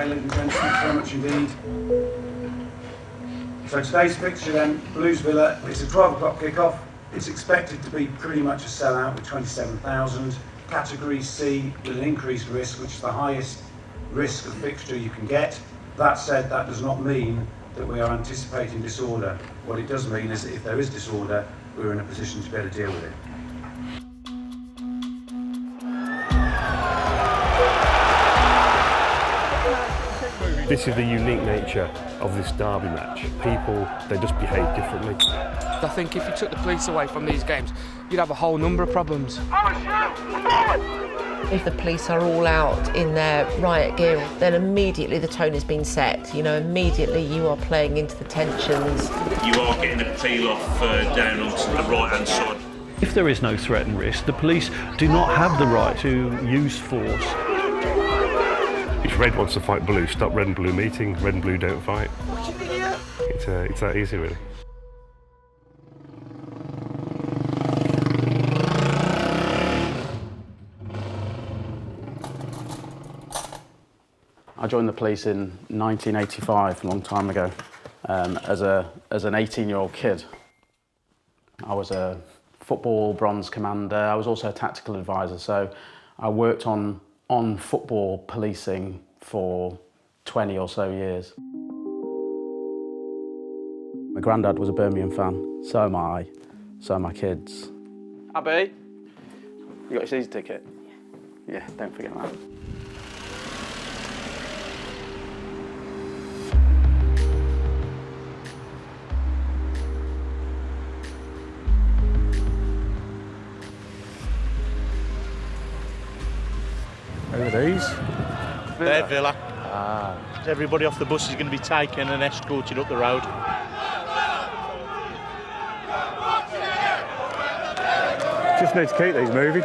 Lincoln Gents, thanks very much indeed. So today's fixture then, Blues Villa, it's a 12 o'clock kick-off. It's expected to be pretty much a sellout with 27,000. Category C with an increased risk, which is the highest risk of fixture you can get. That said, that does not mean that we are anticipating disorder. What it does mean is that if there is disorder, we're in a position to be able to deal with it. This is the unique nature of this derby match. People, they just behave differently. I think if you took the police away from these games, you'd have a whole number of problems. If the police are all out in their riot gear, then immediately the tone has been set. You know, immediately you are playing into the tensions. You are getting a peel off down onto the right-hand side. If there is no threat and risk, the police do not have the right to use force. If red wants to fight blue, stop red and blue meeting, red and blue don't fight. It's that easy, really. I joined the police in 1985, a long time ago, as an 18-year-old kid. I was a football bronze commander. I was also a tactical advisor, so I worked on football policing for 20 or so years. My granddad was a Birmingham fan, so am I, so are my kids. Abby, you got your season ticket? Yeah, don't forget that. Who are these? They're Villa. Everybody off the bus is going to be taken and escorted up the road. Just need to keep these moving.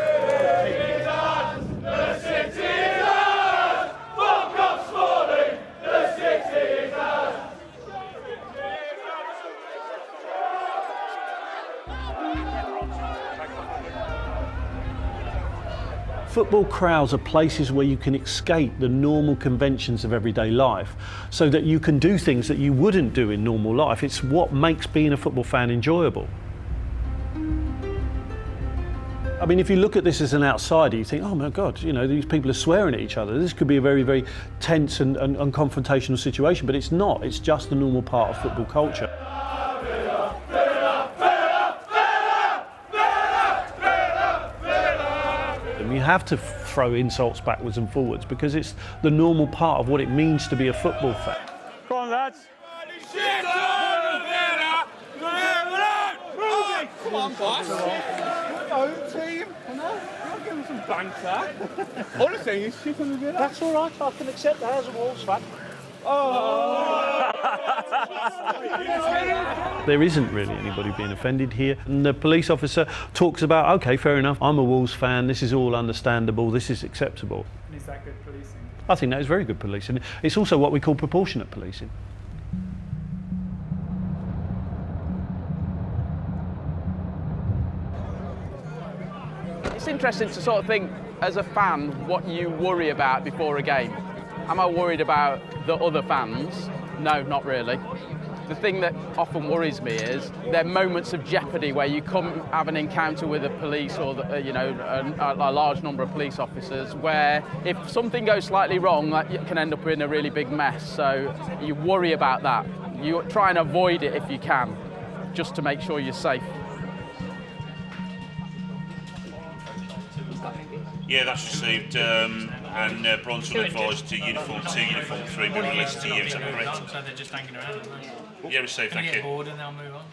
Football crowds are places where you can escape the normal conventions of everyday life so that you can do things that you wouldn't do in normal life. It's what makes being a football fan enjoyable. I mean, if you look at this as an outsider, you think, oh my God, you know, these people are swearing at each other. This could be a very, very tense and confrontational situation, but it's not. It's just the normal part of football culture. You have to throw insults backwards and forwards because it's the normal part of what it means to be a football fan. Come on, lads. Come on, boss. Home team. I know. You're giving some banter. Honestly, he's shit on the Villa. That's all right, I can accept that as a Wolves fan. There isn't really anybody being offended here. And the police officer talks about, OK, fair enough, I'm a Wolves fan, this is all understandable, this is acceptable. And is that good policing? I think that is very good policing. It's also what we call proportionate policing. It's interesting to sort of think, as a fan, what you worry about before a game. Am I worried about the other fans? No, not really. The thing that often worries me is there are moments of jeopardy where you come have an encounter with the police or a large number of police officers where if something goes slightly wrong, that can end up in a really big mess. So you worry about that. You try and avoid it if you can, just to make sure you're safe. Yeah, that's received, and Bronson advised to Uniform 2, Uniform 3 will be released to you, is that correct? So they're just hanging around, aren't they? Yeah, received, thank you. Bored and they'll move on.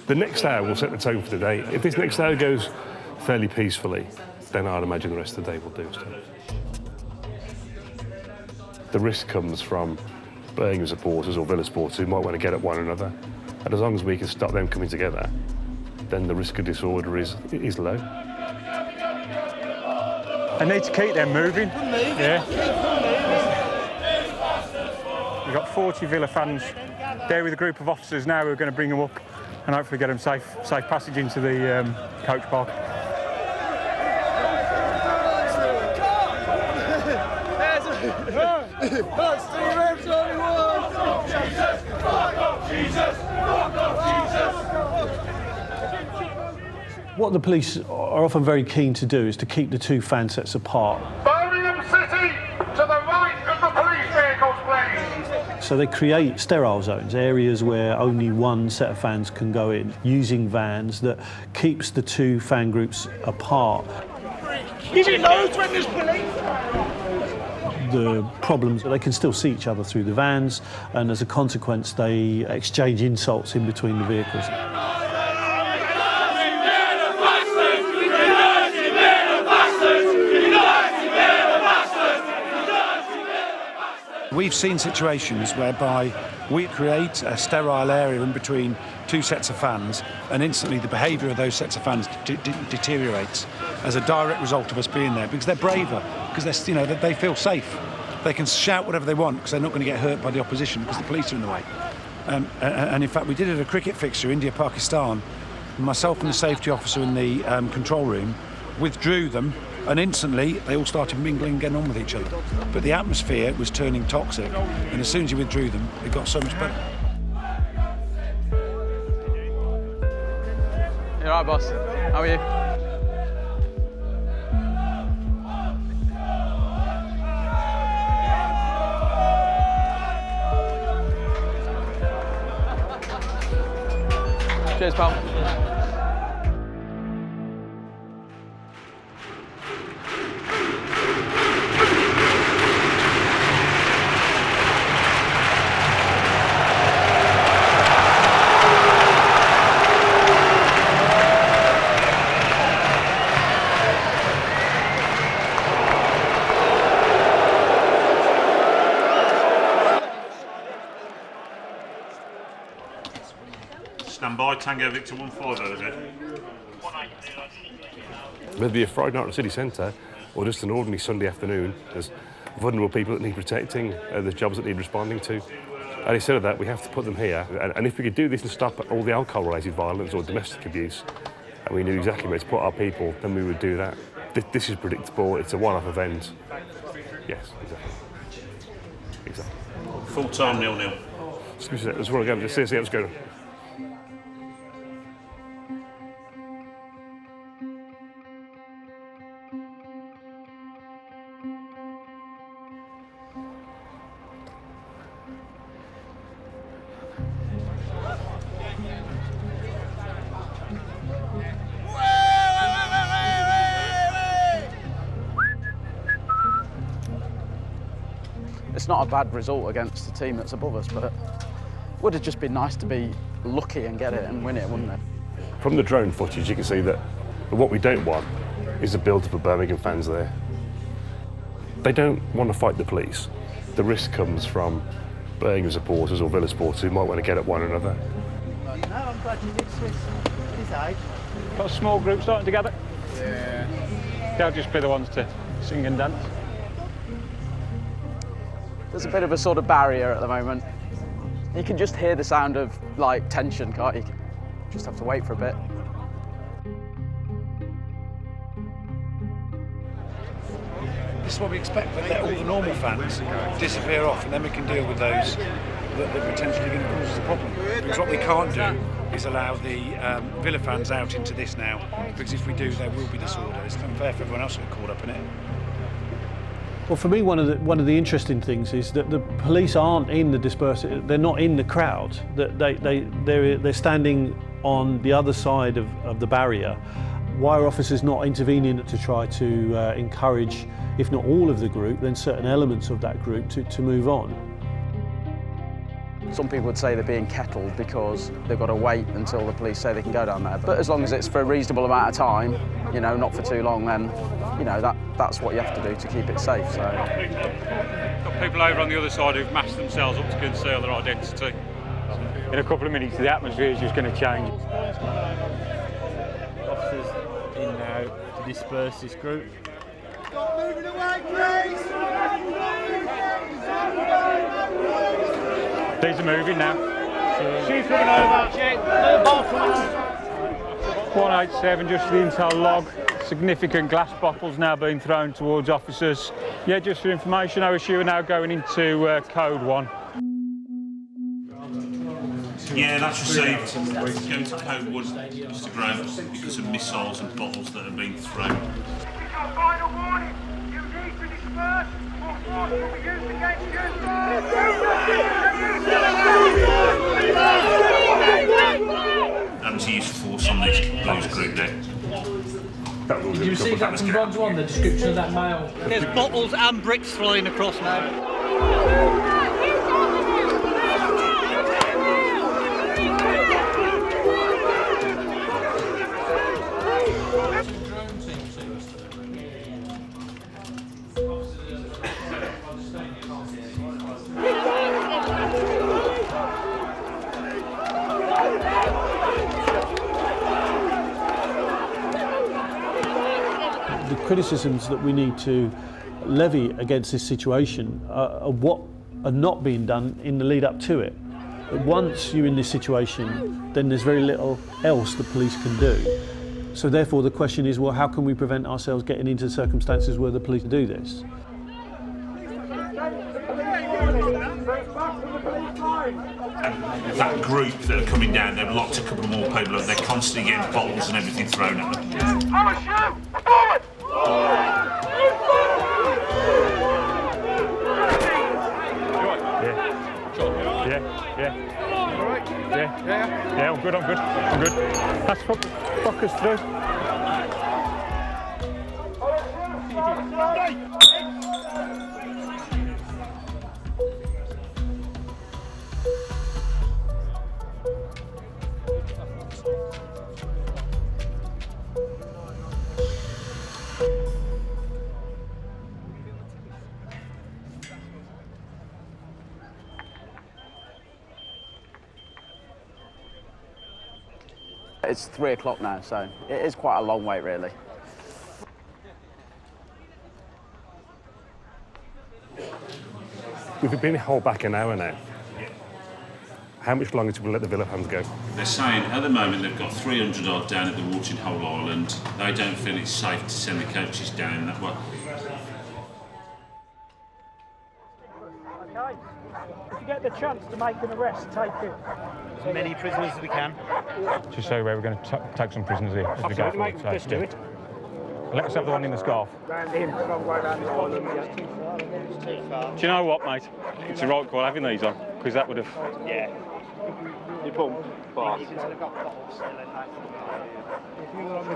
The next hour will set the tone for the day. If this next hour goes fairly peacefully, then I'd imagine the rest of the day will do so. The risk comes from Birmingham supporters or Villa supporters who might want to get at one another. And as long as we can stop them coming together, then the risk of disorder is low. I need to keep them moving. Yeah. We've got 40 Villa fans there with a group of officers now who are going to bring them up and hopefully get them safe passage into the coach park. That's Steve everyone! Jesus! Fuck off, Jesus! Fuck off, Jesus! What the police are often very keen to do is to keep the two fan sets apart. Birmingham City, to the right of the police vehicles, please. So they create sterile zones, areas where only one set of fans can go in, using vans that keeps the two fan groups apart. Is it loads when there's police? The problems, they can still see each other through the vans, and as a consequence they exchange insults in between the vehicles. We've seen situations whereby we create a sterile area in between two sets of fans, and instantly the behaviour of those sets of fans deteriorates as a direct result of us being there, because they're braver, because they feel safe. They can shout whatever they want because they're not going to get hurt by the opposition because the police are in the way. And in fact, we did it at a cricket fixture, India-Pakistan. Myself and the safety officer in the control room withdrew them, and instantly they all started mingling and getting on with each other. But the atmosphere was turning toxic, and as soon as you withdrew them, it got so much better. You all right, boss? How are you? Cheers, pal. Stand by, Tango Victor 1-5 over there. Whether it be a Friday night at the city centre or just an ordinary Sunday afternoon, there's vulnerable people that need protecting, there's jobs that need responding to. And instead of that, we have to put them here. And if we could do this and stop all the alcohol-related violence or domestic abuse, and we knew exactly where to put our people, then we would do that. This is predictable, it's a one-off event. Yes, exactly. Full-time 0-0. Excuse me, let's run again, just see how it's going. It's not a bad result against the team that's above us, but it would have just been nice to be lucky and get it and win it, wouldn't it? From the drone footage, you can see that what we don't want is a build-up of Birmingham fans there. They don't want to fight the police. The risk comes from Birmingham supporters or Villa supporters who might want to get at one another. No, I'm glad you did Swiss. His age. Got a small group starting together. Yeah. They'll just be the ones to sing and dance. There's a bit of a sort of barrier at the moment. You can just hear the sound of like tension, can't you? Just have to wait for a bit. This is what we expect, that let all the normal fans disappear off, and then we can deal with those that are potentially going to cause us a problem. Because what we can't do is allow the Villa fans out into this now, because if we do, there will be disorder. It's unfair for everyone else to get caught up in it. Well, for me, one of the interesting things is that the police aren't in the dispersal. They're not in the crowd. That they're standing on the other side of the barrier. Why are officers not intervening to try to encourage, if not all of the group, then certain elements of that group to move on? Some people would say they're being kettled because they've got to wait until the police say they can go down there. But as long as it's for a reasonable amount of time, you know, not for too long, then, you know, that's what you have to do to keep it safe. So. Got people over on the other side who've masked themselves up to conceal their identity. In a couple of minutes, the atmosphere is just going to change. Officers in now to disperse this group. Stop moving away, please! These are moving now. She's coming over. Check. 187, just the intel log, significant glass bottles now being thrown towards officers. Yeah, just for information, OSU are now going into Code 1. Yeah, that's received. Going to Code 1, Mr Graham, because of missiles and bottles that have been thrown. Final warning. You need to disperse or force will be used against you. Having to use force on this Blues group there. Did you receive that from Rod's one, the description of that mail? There's bottles and bricks flying across now. The criticisms that we need to levy against this situation are what are not being done in the lead up to it. Once you're in this situation, then there's very little else the police can do. So therefore the question is, well, how can we prevent ourselves getting into circumstances where the police do this? That group that are coming down, they've locked a couple more people up. They're constantly getting bottles and everything thrown at them. Yeah, I'm good. Let's fuck us through. It's 3 o'clock now, so it is quite a long wait, really. We've been held back an hour now. How much longer do we let the Villa fans go? They're saying at the moment they've got 300 odd down at the Watering Hole Island. They don't feel it's safe to send the coaches down that way. Okay. If you get the chance to make an arrest, take it. As many prisoners as we can. Just so we're going to take some prisoners here as we go forward. So, let's do it. Let's have the one in the scarf. Round him, wrong way round this column. Too far. Do you know what, mate? It's the right call having these on, because that would have... Yeah. You pump, fast. If you look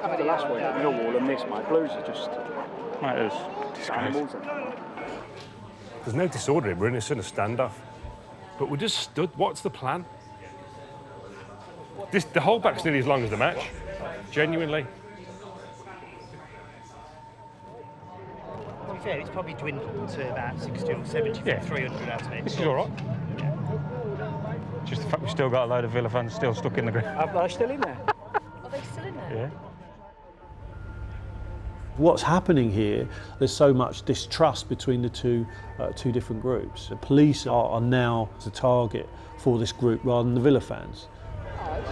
at the last one, Millwall and this, mate, Blues are just... Mate, it is disgrace. There's no disorder here, we're in a sort of standoff. But we're just stood. What's the plan? The holdback's nearly as long as the match. Genuinely. To be fair, it's probably dwindled to about 60 or 70 from 300 out of it. This is all right. Yeah. Just the fact we've still got a load of Villa fans still stuck in the ground. Are they still in there? Are they still in there? Yeah. What's happening here, there's so much distrust between the two different groups. The police are now the target for this group rather than the Villa fans.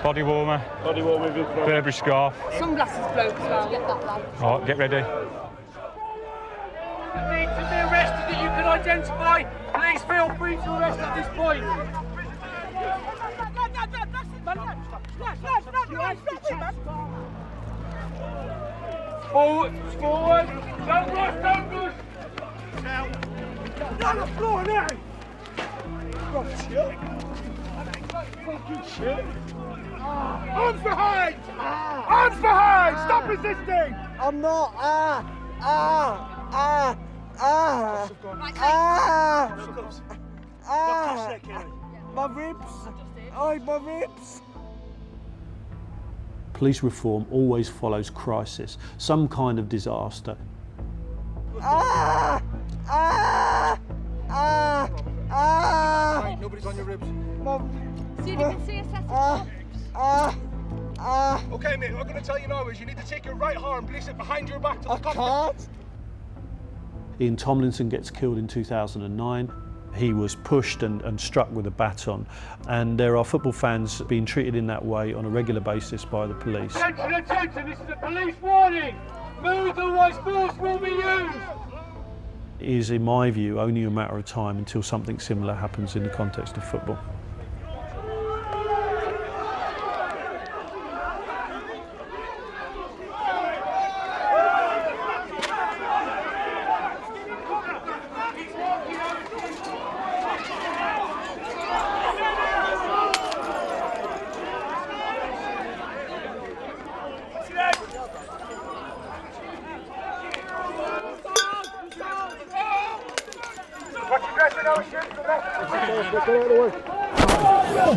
Body warmer. Burberry scarf. Sunglasses bloke as well. Get that lad. All right, get ready. Need to be arrested that you can identify. Please feel free to arrest at this point. Forward. Don't rush. Down the floor now. Fucking shit. Arms behind! Arms behind! Stop resisting! I'm not. My ribs. Oh, my ribs. Police reform always follows crisis, some kind of disaster. Nobody's on your ribs. See if you can see a set of cups. Okay, mate, what I'm going to tell you now is you need to take your right arm, place it behind your back to the cockpit. I can't. Ian Tomlinson gets killed in 2009. He was pushed and struck with a baton, and there are football fans being treated in that way on a regular basis by the police. Attention, this is a police warning! Move, otherwise force will be used! It is, in my view, only a matter of time until something similar happens in the context of football.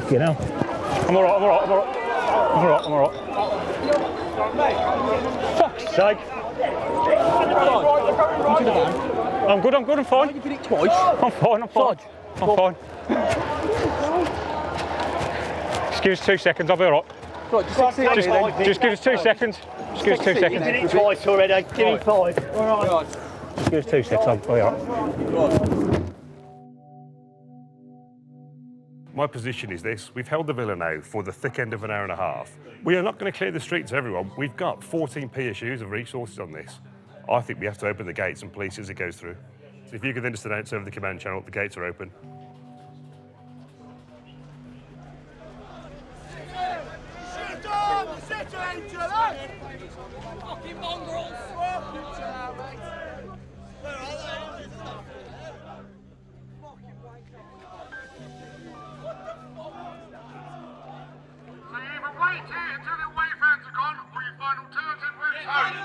You know. I'm alright. Fuck's sake. I'm good, I'm fine. You did it twice. I'm fine. Just give us 2 seconds, I'll be alright. Just give us 2 seconds. Just give us 2 seconds. You did it twice already, give him 5. Alright. Just give us 2 seconds, I'll be alright. My position is this: we've held the Villa now for the thick end of an hour and a half. We are not going to clear the streets, everyone. We've got 14 PSUs of resources on this. I think we have to open the gates and police as it goes through. So if you could then just announce over the command channel, the gates are open. Fucking mongrels! Wait here until the away fans are gone, or you find alternative routes home.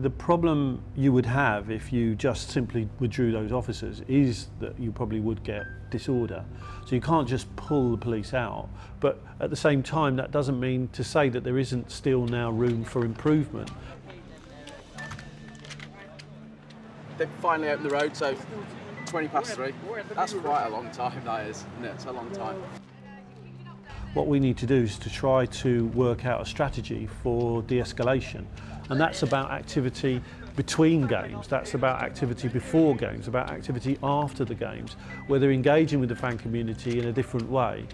The problem you would have if you just simply withdrew those officers is that you probably would get disorder. So you can't just pull the police out, but at the same time that doesn't mean to say that there isn't still now room for improvement. They've finally opened the road, so 3:20. That's quite a long time, that is, isn't it? It's a long time. What we need to do is to try to work out a strategy for de-escalation. And that's about activity between games, that's about activity before games, about activity after the games, where they're engaging with the fan community in a different way.